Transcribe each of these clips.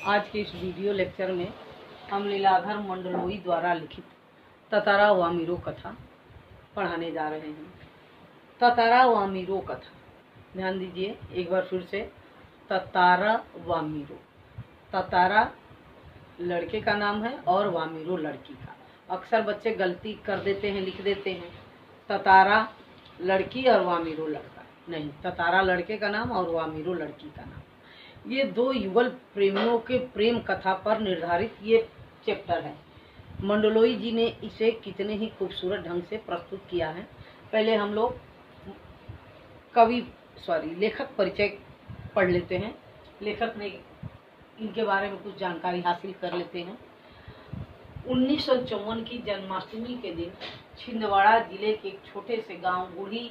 आज के इस वीडियो लेक्चर में हम लीलाधर मंडलोई द्वारा लिखित ततारा वामिरो कथा पढ़ाने जा रहे हैं। ततारा वामिरो कथा, ध्यान दीजिए एक बार फिर से। ततारा वामिरो, ततारा लड़के का नाम है और वामिरो लड़की का। अक्सर बच्चे गलती कर देते हैं, लिख देते हैं ततारा लड़की और वामिरो लड़का। नहीं, ततारा लड़के का नाम और वामिरो लड़की का नाम। ये दो युगल प्रेमियों के प्रेम कथा पर निर्धारित ये चैप्टर है। मंडलोई जी ने इसे कितने ही खूबसूरत ढंग से प्रस्तुत किया है। पहले हम लोग लेखक परिचय पढ़ लेते हैं। लेखक ने इनके बारे में कुछ जानकारी हासिल कर लेते हैं। 1954 की जन्माष्टमी के दिन छिंदवाड़ा जिले के एक छोटे से गांव बूढ़ी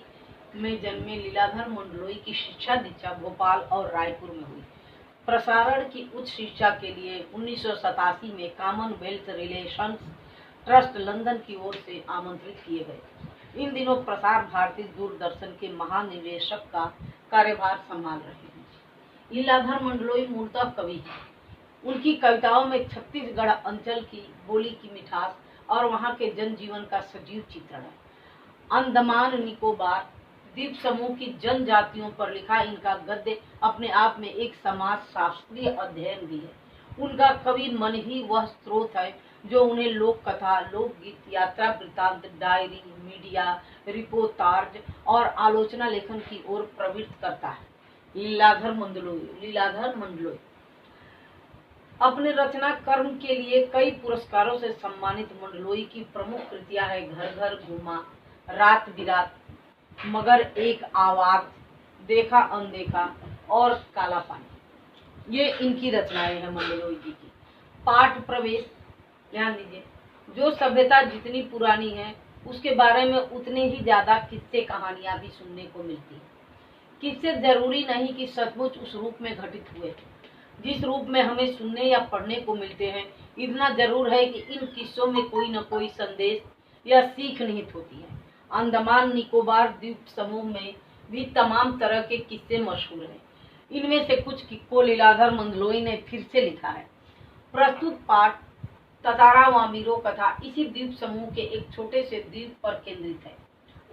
में जन्मे लीलाधर मंडलोई की शिक्षा दीक्षा भोपाल और रायपुर में हुई। प्रसारण की उच्च शिक्षा के लिए 1987 में कॉमनवेल्थ रिलेशंस ट्रस्ट लंदन की ओर से आमंत्रित किए गए। इन दिनों प्रसार भारती दूरदर्शन के महानिदेशक का कार्यभार संभाल रहे हैं। लीलाधर मंडलोई मूलतः कवि हैं। उनकी कविताओं में छत्तीसगढ़ अंचल की बोली की मिठास और वहां के जनजीवन का सजीव चित्रण है। अंडमान निकोबार द्वीप समूह की जनजातियों पर लिखा इनका गद्य अपने आप में एक समाज शास्त्रीय अध्ययन भी है। उनका कवि मन ही वह स्रोत है जो उन्हें लोक कथा, लोकगीत, यात्रा वृत्तांत, डायरी, मीडिया रिपोर्टाज और आलोचना लेखन की ओर प्रवृत्त करता है। लीलाधर मंडलोई अपने रचना कर्म के लिए कई पुरस्कारों से सम्मानित मंडलोई की प्रमुख कृतियां है घर घर घूमा, रात बिरात, मगर एक आवाज, देखा अनदेखा और काला पानी। ये इनकी रचनाएं हैं मंडलोई जी की। पाठ प्रवेश, ध्यान दीजिए। जो सभ्यता जितनी पुरानी है उसके बारे में उतने ही ज्यादा किस्से कहानियां भी सुनने को मिलती है। किस्से जरूरी नहीं कि सचमुच उस रूप में घटित हुए, जिस रूप में हमें सुनने या पढ़ने को मिलते हैं। इतना जरूर है कि इन किस्सों में कोई न कोई संदेश या सीख निहित होती है। अंडमान निकोबार द्वीप समूह में भी तमाम तरह के किस्से मशहूर हैं। इनमें से कुछ को लीलाधर मंडलोई ने फिर से लिखा है। प्रस्तुत पाठ ततारा वामिरो कथा इसी द्वीप समूह के एक छोटे से द्वीप पर केंद्रित है।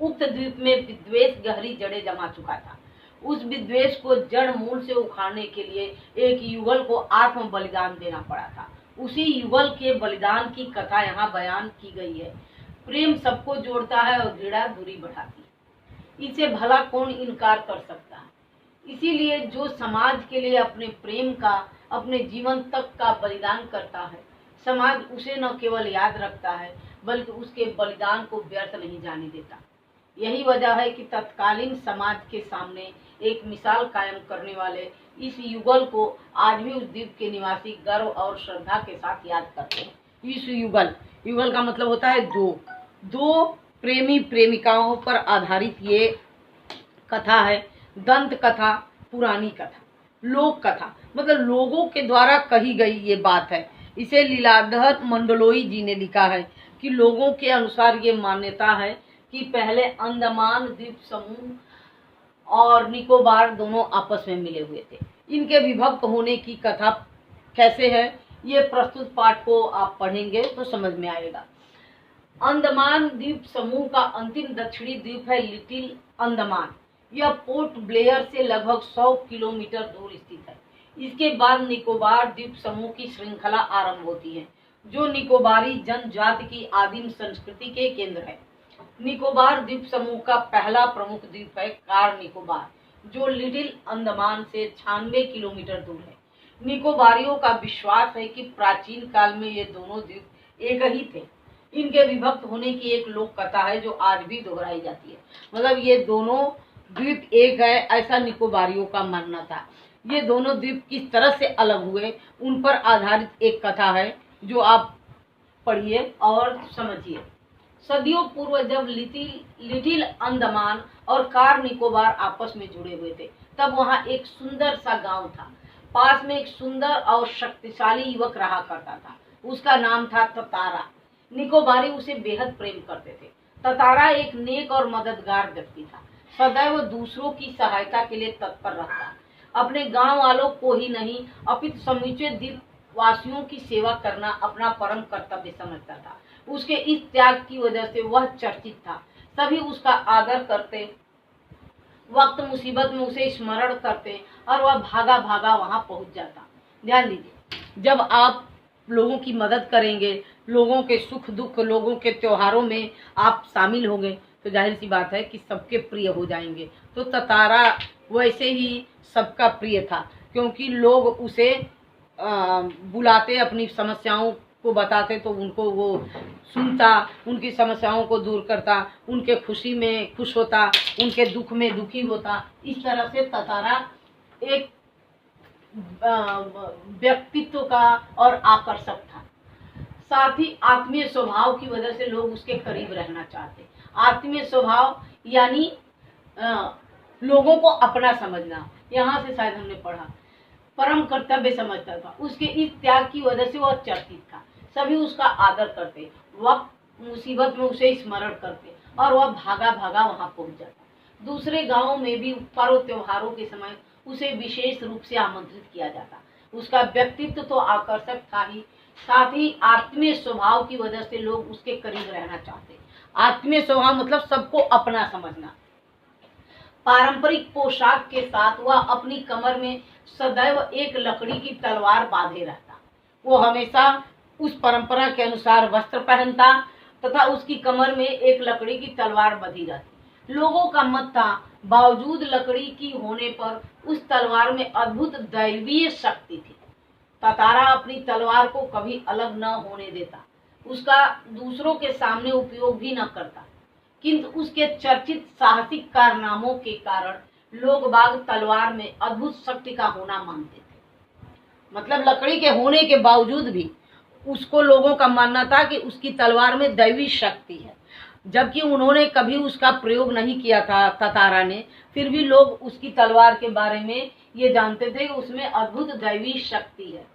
उक्त द्वीप में विद्वेष गहरी जड़ें जमा चुका था। उस विद्वेष को जड़ मूल से उखाड़ने के लिए एक युगल को आत्म बलिदान देना पड़ा था। उसी युगल के बलिदान की कथा यहाँ बयान की गई है। प्रेम सबको जोड़ता है और घृणा दूरी बढ़ाती है। इसे भला कौन इनकार कर सकता है। इसीलिए जो समाज के लिए अपने प्रेम का, अपने जीवन तक का बलिदान करता है, समाज उसे न केवल याद रखता है बल्कि उसके बलिदान को व्यर्थ नहीं जाने देता। यही वजह है कि तत्कालीन समाज के सामने एक मिसाल कायम करने वाले इस युगल को आज भी उस द्वीप के निवासी गर्व और श्रद्धा के साथ याद करते हैं। इस युगल का मतलब होता है दो प्रेमी प्रेमिकाओं पर आधारित ये कथा है। दंत कथा, पुरानी कथा, लोक कथा, मतलब लोगों के द्वारा कही गई ये बात है। इसे लीलाधर मंडलोई जी ने लिखा है कि लोगों के अनुसार ये मान्यता है कि पहले अंडमान द्वीप समूह और निकोबार दोनों आपस में मिले हुए थे। इनके विभक्त होने की कथा कैसे है, ये प्रस्तुत पाठ को आप पढ़ेंगे तो समझ में आएगा। अंडमान द्वीप समूह का अंतिम दक्षिणी द्वीप है लिटिल अंडमान। यह पोर्ट ब्लेयर से लगभग 100 किलोमीटर दूर स्थित है। इसके बाद निकोबार द्वीप समूह की श्रृंखला आरंभ होती है, जो निकोबारी जनजाति की आदिम संस्कृति के केंद्र है। निकोबार द्वीप समूह का पहला प्रमुख द्वीप है कार निकोबार, जो लिटिल अंडमान से 96 किलोमीटर दूर है। निकोबारियों का विश्वास है कि प्राचीन काल में ये दोनों द्वीप एक ही थे। इनके विभक्त होने की एक लोक कथा है जो आज भी दोहराई जाती है। मतलब ये दोनों द्वीप एक है, ऐसा निकोबारियों का मानना था। ये दोनों द्वीप किस तरह से अलग हुए उन पर आधारित एक कथा है जो आप पढ़िए और समझिए। सदियों पूर्व जब लिटिल अंडमान और कार निकोबार आपस में जुड़े हुए थे, तब वहाँ एक सुंदर सा गांव था। पास में एक सुंदर और शक्तिशाली युवक रहा करता था। उसका नाम था ततारा। निकोबारी उसे बेहद प्रेम करते थे। ततारा एक नेक और मददगार व्यक्ति था। सदैव दूसरों की सहायता के लिए तत्पर रहता। अपने गांव वालों को ही नहीं अपितु समूचे द्वीप वासियों की सेवा करना अपना परम कर्तव्य समझता था। उसके इस त्याग की वजह से वह चर्चित था। सभी उसका आदर करते, वक्त मुसीबत में उसे स्मरण करते और वह भागा भागा वहां पहुंच जाता। ध्यान दीजिए, जब आप लोगों की मदद करेंगे, लोगों के सुख दुख, लोगों के त्योहारों में आप शामिल होंगे, तो जाहिर सी बात है कि सबके प्रिय हो जाएंगे। तो तातारा वैसे ही सबका प्रिय था, क्योंकि लोग उसे बुलाते, अपनी समस्याओं को बताते तो उनको वो सुनता, उनकी समस्याओं को दूर करता, उनके खुशी में खुश होता, उनके दुख में दुखी होता। इस तरह से तातारा एक व्यक्तित्व का और आकर्षक था। साथ ही आत्मीय स्वभाव की वजह से लोग उसके करीब रहना चाहते। आत्मीय स्वभाव यानी लोगों को अपना समझना, यहाँ से शायद हमने पढ़ा। परम कर्तव्य समझता था। उसके इस त्याग की वजह से वह चर्चित था। सभी उसका आदर करते, वक्त मुसीबत में उसे स्मरण करते और वह भागा भागा वहां पहुंच जाता। दूसरे गांवों में भी पर्व त्योहारों के समय उसे विशेष रूप से आमंत्रित किया जाता। उसका व्यक्तित्व तो आकर्षक था ही, साथ ही आत्मीय स्वभाव की वजह से लोग उसके करीब रहना चाहते। आत्मीय स्वभाव मतलब सबको अपना समझना। पारंपरिक पोशाक के साथ वह अपनी कमर में सदैव एक लकड़ी की तलवार बांधे रहता। वो हमेशा उस परंपरा के अनुसार वस्त्र पहनता तथा उसकी कमर में एक लकड़ी की तलवार बंधी रहती। लोगों का मत था, बावजूद लकड़ी की होने पर उस तलवार में अद्भुत दैवीय शक्ति थी। तातारा अपनी तलवार को कभी अलग न होने देता, उसका दूसरों के सामने उपयोग भी न करता, किंतु उसके चर्चित साहसिक कारनामों के कारण लोग बाग तलवार में अद्भुत शक्ति का होना मानते थे। मतलब लकड़ी के होने के बावजूद भी उसको लोगों का मानना था कि उसकी तलवार में दैवी शक्ति है, जबकि उन्होंने कभी उसका प्रयोग नहीं किया था तातारा ने, फिर भी लोग उसकी तलवार के बारे में ये जानते थे कि उसमें अद्भुत दैवी शक्ति है।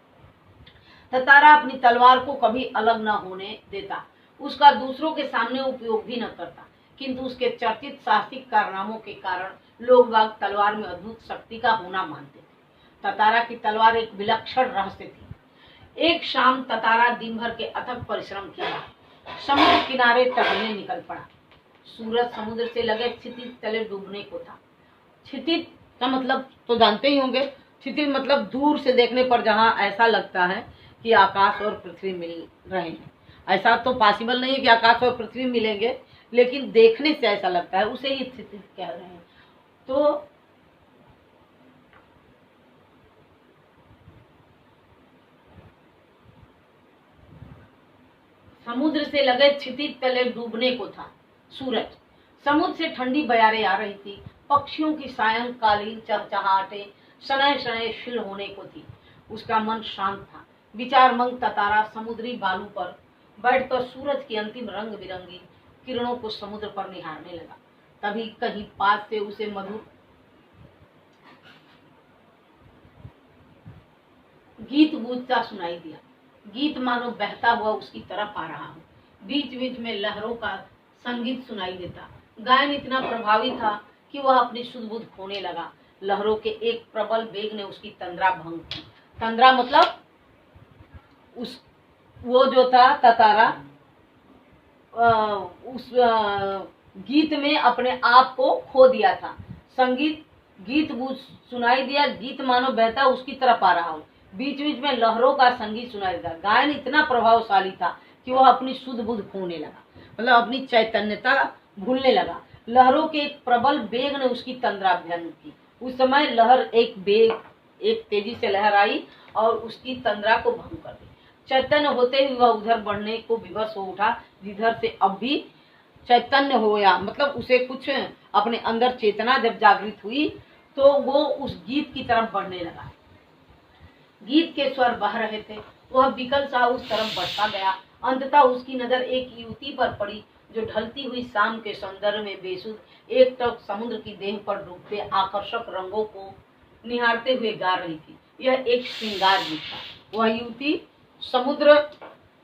तातारा अपनी तलवार को कभी अलग न होने देता, उसका दूसरों के सामने उपयोग भी न करता, किंतु उसके चर्चित साहसिक कारनामों के कारण लोग बाग तलवार में अद्भुत शक्ति का होना मानते थे। तातारा की तलवार एक विलक्षण रहस्य थी। एक शाम तातारा दिन भर के अथक परिश्रम किया, समुद्र किनारे टहलने निकल पड़ा। सूरज समुद्र से लगे क्षितिज तले डूबने को था। क्षितिज का मतलब तो जानते ही होंगे। क्षितिज मतलब दूर से देखने पर जहाँ ऐसा लगता है कि आकाश और पृथ्वी मिल रहे हैं। ऐसा तो पॉसिबल नहीं है कि आकाश और पृथ्वी मिलेंगे, लेकिन देखने से ऐसा लगता है, उसे ही क्षितिज कह रहे हैं। तो समुद्र से लगे क्षितिज तले डूबने को था सूरज। समुद्र से ठंडी बयारें आ रही थी। पक्षियों की सायंकालीन चहचहाहटें शनय शनय शिल होने को थी। उसका मन शांत था। विचारमंग तातारा समुद्री बालू पर बैठकर सूरज की अंतिम रंग बिरंगी किरणों को समुद्र पर निहारने लगा। तभी कहीं पास से उसे मधुर गीत गूंजता सुनाई दिया। गीत मानो बहता हुआ उसकी तरफ आ रहा हो। बीच बीच में लहरों का संगीत सुनाई देता। गायन इतना प्रभावी था कि वह अपनी सुध बुध खोने लगा। लहरों के एक प्रबल वेग ने उसकी तंद्रा भंग की। तंद्रा मतलब उस वो जो था तातारा उस गीत में अपने आप को खो दिया था। संगीत गीत गूंज सुनाई दिया। गीत मानो बहता उसकी तरफ आ रहा हो। बीच बीच में लहरों का संगीत सुनाई दिया। गायन इतना प्रभावशाली था कि वह अपनी सुध बुध खोने लगा, मतलब अपनी चैतन्यता भूलने लगा। लहरों के एक प्रबल वेग ने उसकी तंद्रा भंग की। उस समय लहर एक तेजी से लहर आई और उसकी तंद्रा को भंग कर दी। चैतन्य होते हुए वह उधर बढ़ने को विवश हो उठा जिधर से अब भी चैतन्य हो गया, मतलब उसे कुछ अपने अंदर चेतना जब जागृत हुई तो वो उस गीत की तरफ बढ़ने लगा। गीत के स्वर बह रहे थे। वह विकल सा उस तरफ बढ़ता गया। अंततः उसकी नजर एक युवती पर पड़ी जो ढलती हुई शाम के सौंदर्य में बेसुध एक टक समुद्र की देह पर डूबते आकर्षक रंगों को निहारते हुए गा रही थी। यह एक श्रृंगार गीत था। वह युवती समुद्र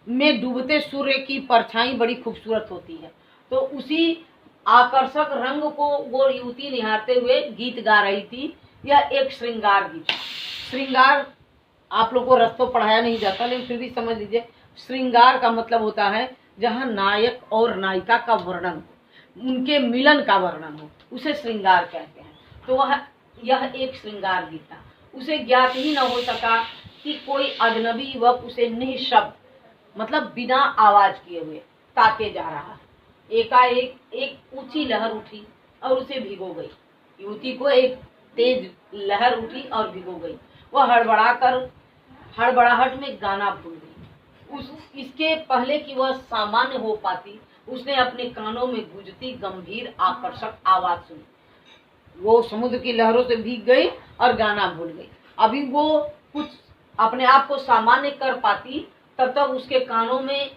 में डूबते सूर्य की परछाई बड़ी खूबसूरत होती है, तो उसी आकर्षक रंग को वो युवती निहारते हुए गीत गा रही थी। यह एक श्रृंगार गीत। श्रृंगार आप लोग को रस तो पढ़ाया नहीं जाता, लेकिन फिर भी समझ लीजिए, श्रृंगार का मतलब होता है जहाँ नायक और नायिका का वर्णन हो, उनके मिलन का वर्णन हो, उसे श्रृंगार कहते हैं। तो यह एक श्रृंगार गीत था। उसे ज्ञात ही न हो सका कि कोई अजनबी युवक उसे निःशब्द, मतलब बिना आवाज किए हुए ताके जा रहा है। एकाएक एक ऊंची लहर उठी और उसे भिगो गई। युवती को एक तेज लहर उठी और भिगो गई। वह हड़बड़ाहट में गाना भूल गई। इसके पहले कि वह सामान्य हो पाती, उसने अपने कानों में गूंजती गंभीर आकर्षक आवाज सुनी। वो समुद्र की लहरों से भीग गई और गाना भूल गई। अभी वो कुछ अपने आप को सामान्य कर पाती, तब तक उसके कानों में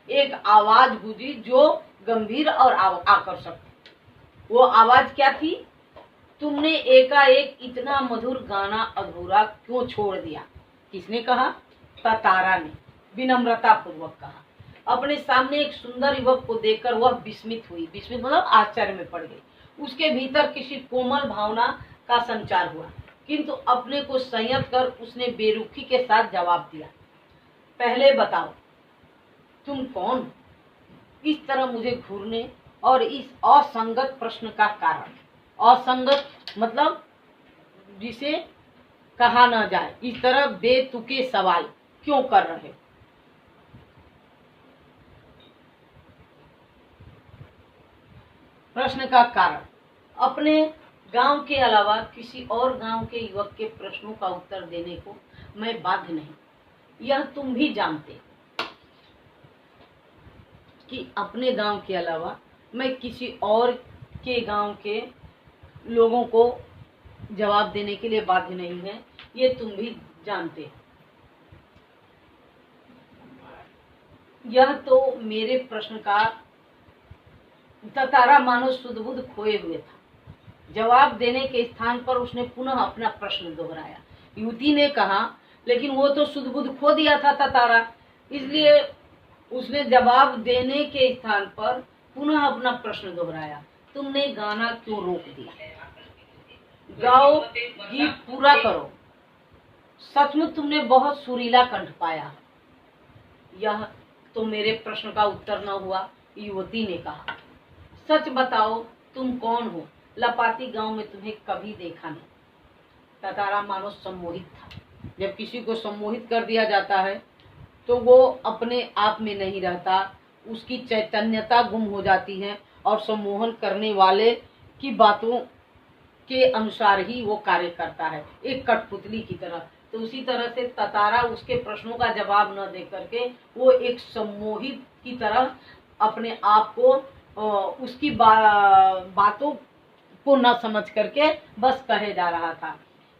एक आवाज गूंजी जो गंभीर और आकर्षक थी। वो आवाज क्या थी? तुमने एकाएक इतना मधुर गाना अधूरा क्यों छोड़ दिया? किसने कहा? तारा ने विनम्रता पूर्वक कहा। अपने सामने एक सुंदर युवक को देखकर वह विस्मित हुई। विस्मित मतलब आश्चर्य में पड़ गई। उसके भीतर किसी कोमल भावना का संचार हुआ, किंतु अपने को संयत कर उसने बेरुखी के साथ जवाब दिया, पहले बताओ तुम कौन? इस तरह मुझे घूरने और इस असंगत प्रश्न का कारण। असंगत मतलब जिसे कहा न जाए, इस तरह बेतुके सवाल क्यों कर रहे हो? प्रश्न का कारण, अपने गांव के अलावा किसी और गांव के युवक के प्रश्नों का उत्तर देने को मैं बाध्य नहीं। यह तुम भी जानते कि अपने गांव के अलावा मैं किसी और के गांव के लोगों को जवाब देने के लिए बाध्य नहीं है, ये तुम भी जानते। यह तो मेरे प्रश्न का तारा मानो सुध-बुध खोए हुए था। जवाब देने के स्थान पर उसने पुनः अपना प्रश्न दोहराया। युवती ने कहा, लेकिन वो तो सुध-बुध खो दिया था तारा, इसलिए उसने जवाब देने के स्थान पर पुनः अपना प्रश्न दोहराया, तुमने गाना क्यों रोक दिया? गाओ, गीत पूरा करो। सचमुच तुमने बहुत सुरीला कंठ पाया। यह तो मेरे प्रश्न का उत्तर न हुआ, युवती ने कहा। सच बताओ तुम कौन हो? लपाती गांव में तुम्हें कभी देखा नहीं। तारा मानो सम्मोहित था। जब किसी को सम्मोहित कर दिया जाता है तो वो अपने आप में नहीं रहता, उसकी चैतन्यता गुम हो जाती है और सम्मोहन करने वाले की बातों के अनुसार ही वो कार्य करता है, एक कठपुतली की तरह। तो उसी तरह से तारा उसके प्रश्नों का जवाब न दे करके वो एक सम्मोहित की तरह अपने आप को उसकी बातों को न समझ करके बस कहे जा रहा था।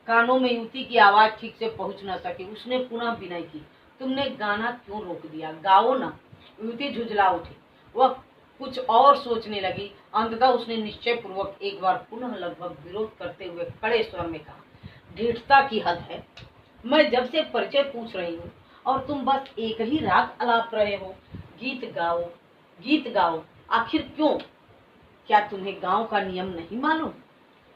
कानों में युवती की आवाज ठीक से पहुंच न सकी। उसने पुनः विनय की, तुमने गाना क्यों रोक दिया? गाओ ना। युवती झुंझला उठी। वह कुछ और सोचने लगी। अंततः उसने निश्चय पूर्वक एक बार पुनः लगभग विरोध करते हुए कड़े स्वर में कहा, ढीठता की हद है। मैं जब से परिचय पूछ रही हूँ और तुम बस एक ही राग अलाप रहे हो। गीत गाओ, गीत गाओ। आखिर क्यों? क्या तुम्हें गांव का नियम नहीं मालूम?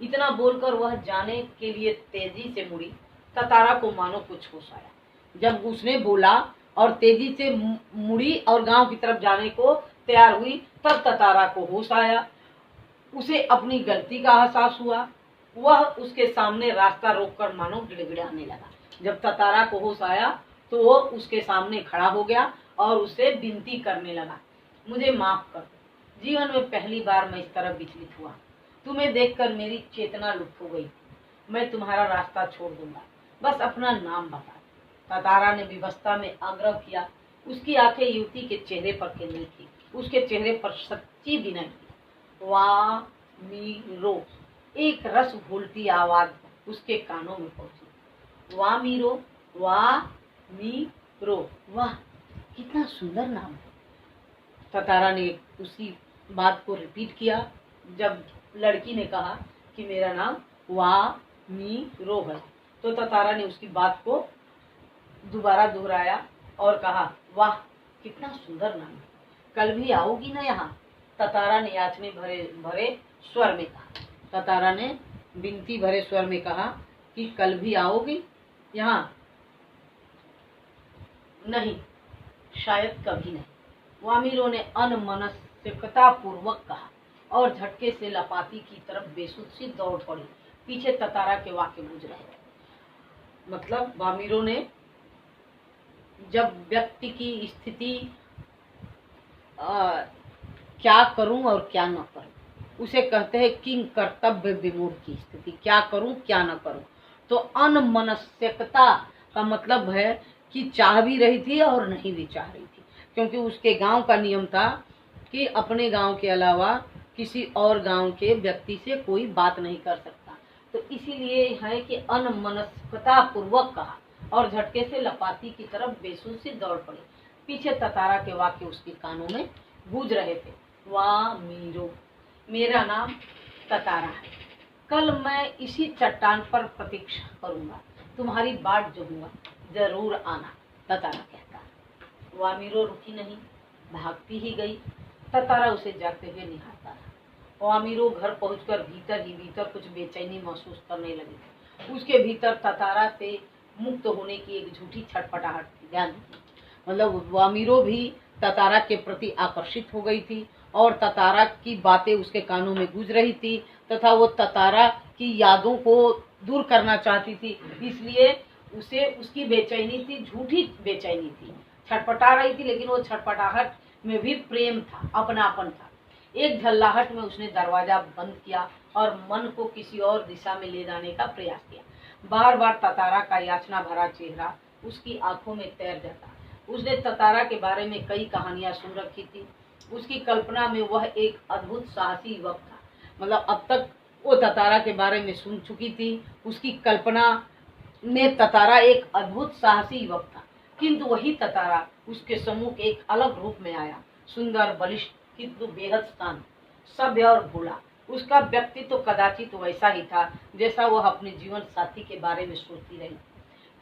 इतना बोलकर वह जाने के लिए तेजी से मुड़ी। तारा को मानो कुछ होश आया। जब उसने बोला और तेजी से मुड़ी और गांव की तरफ जाने को तैयार हुई, तब तारा को होश आया। उसे अपनी गलती का एहसास हुआ। वह उसके सामने रास्ता रोककर मानो गिड़गिड़ाने लगा। जब तारा को होश आया तो वो उसके सामने खड़ा हो गया और उसे विनती करने लगा, मुझे माफ कर। जीवन में पहली बार मैं इस तरह विचलित हुआ। तुम्हें देखकर मेरी चेतना लुप्त हो गई। मैं तुम्हारा रास्ता छोड़ दूंगा, बस अपना नाम बता। तारा ने विवशता में आग्रह किया। उसकी आंखें युवती के चेहरे पर केंद्रित थी। उसके चेहरे पर सच्ची विनय थी। वाह मीरो, एक रस घोलती आवाज उसके कानों में पहुंची। वाह मीरो, वाह मीरो, वाह कितना सुंदर नाम है। तारा ने उसी बात को रिपीट किया जब लड़की ने कहा कि मेरा नाम वाह मीरो है। तो तारा ने उसकी बात को दोबारा दोहराया और कहा, वाह कितना सुंदर नाम है। कल भी आओगी ना यहाँ? तारा ने याचने भरे स्वर में कहा। तारा ने विनती भरे स्वर में कहा कि कल भी आओगी यहाँ? नहीं, शायद कभी नहीं, वामिरों ने अनमनस्कता पूर्वक कहा और झटके से लपाती की तरफ बेसुध सी दौड़ पड़ी। पीछे ततारा के वाक्य गूंज रहे थे। मतलब वामिरों ने जब व्यक्ति की स्थिति क्या करूं और क्या न करूं, उसे कहते हैं किंग कर्तव्य विमूढ़ की स्थिति, क्या करूं क्या न करूं। तो अनमनस्कता का मतलब है कि चाह भी रही थी और नहीं भी चाह रही थी, क्योंकि उसके गांव का नियम था कि अपने गांव के अलावा किसी और गांव के व्यक्ति से कोई बात नहीं कर सकता। तो इसीलिए है कि अनमनस्कता पूर्वक कहा और झटके से लपाती की तरफ बेसुध सी दौड़ पड़ी। पीछे ततारा के वाक्य उसके कानों में गूंज रहे थे। वामिरो, मेरा नाम ततारा है, कल मैं इसी चट्टान पर प्रतीक्षा करूंगा, तुम्हारी बाट जोहूंगा, जरूर आना, ततारा कहता। वामिरो रुकी नहीं, भागती ही गई। ततारा उसे जाते हुए निहारता रहा। वामिरो घर पहुंचकर भीतर ही भीतर कुछ बेचैनी महसूस करने लगी। उसके भीतर ततारा से मुक्त होने की एक झूठी छटपटाहट थी। ध्यान दीजिए, मतलब वामिरो भी ततारा के प्रति आकर्षित हो गई थी और ततारा की बातें उसके कानों में गूंज रही थी तथा वो ततारा की यादों को दूर करना चाहती थी। इसलिए उसे उसकी बेचैनी थी, झूठी बेचैनी थी, छटपटा रही थी, लेकिन वो छटपटाहट में भी प्रेम था, अपनापन था। एक झल्लाहट में उसने दरवाजा बंद किया और मन को किसी और दिशा में ले जाने का प्रयास किया। बार बार ततारा का याचना भरा चेहरा उसकी आंखों में तैर जाता। उसने ततारा के बारे में कई कहानियां सुन रखी थी। उसकी कल्पना में वह एक अद्भुत साहसी युवक था। मतलब अब तक वो ततारा के बारे में सुन चुकी थी। उसकी कल्पना में ततारा एक अद्भुत साहसी युवक था, किंतु वही ततारा उसके सम्मुख एक अलग रूप में आया, सुंदर, बलिष्ठ, किंतु बेहद शांत, सभ्य और भोला। उसका व्यक्तित्व तो कदाचित वैसा ही था जैसा वह अपने जीवन साथी के बारे में सोचती रही,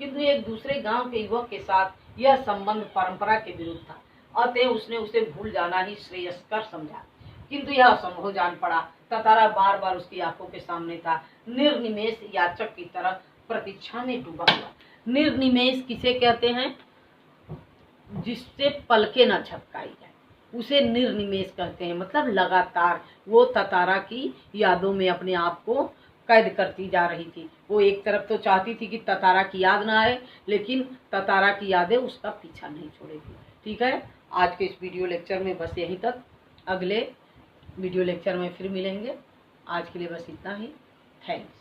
किंतु एक दूसरे गांव के युवक के साथ यह संबंध परंपरा के विरुद्ध था। अतः उसने उसे भूल जाना ही श्रेयस्कर समझा, किंतु यह असंभव जान पड़ा। ततारा बार बार उसकी आंखों के सामने था, निर्निमेष याचक की तरह प्रतीक्षा में डूबा हुआ। निर्निमेष किसे कहते हैं? जिससे पलके न झपकाई जाए, उसे निर्निमेष कहते हैं। मतलब लगातार वो ततारा की यादों में अपने आप को कैद करती जा रही थी। वो एक तरफ तो चाहती थी कि ततारा की याद ना आए, लेकिन ततारा की यादें उसका पीछा नहीं छोड़ेगी। ठीक है, आज के इस वीडियो लेक्चर में बस यहीं तक। अगले वीडियो लेक्चर में फिर मिलेंगे। आज के लिए बस इतना ही। थैंक्स।